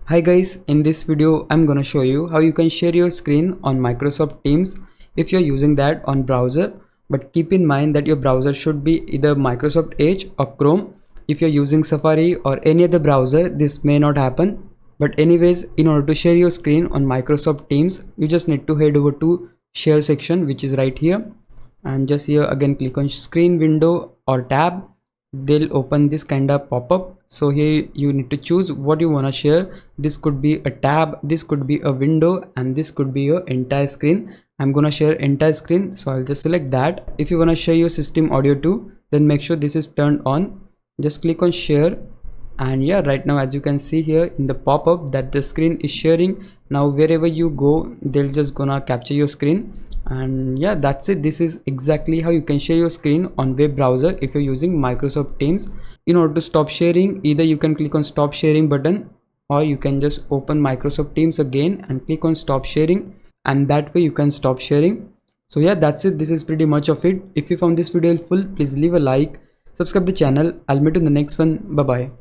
Hi guys, in this video I'm gonna show you how you can share your screen on Microsoft Teams if you're using that on browser. But keep in mind that your browser should be either Microsoft Edge or Chrome. If you're using Safari or any other browser, this may not happen. But anyways, in order to share your screen on Microsoft Teams, you just need to head over to share section, which is right here, and just here again click on screen window or tab. They'll open this kind of pop-up. So here you need to choose what you want to share. This could be a tab, this could be a window, and this could be your entire screen. I'm gonna share entire screen, so I'll just select that. If you want to share your system audio too, then make sure this is turned on. Just click on share, and yeah, right now as you can see here in the pop-up that the screen is sharing. Now wherever you go, they'll just gonna capture your screen. And yeah, that's it. This is exactly how you can share your screen on web browser if you're using Microsoft Teams. In order to stop sharing, either you can click on stop sharing button, or you can just open Microsoft Teams again and click on stop sharing, and that way you can stop sharing. So yeah, that's it. This is pretty much of it. If you found this video helpful, please leave a like, subscribe the channel. I'll meet you in the next one. Bye bye.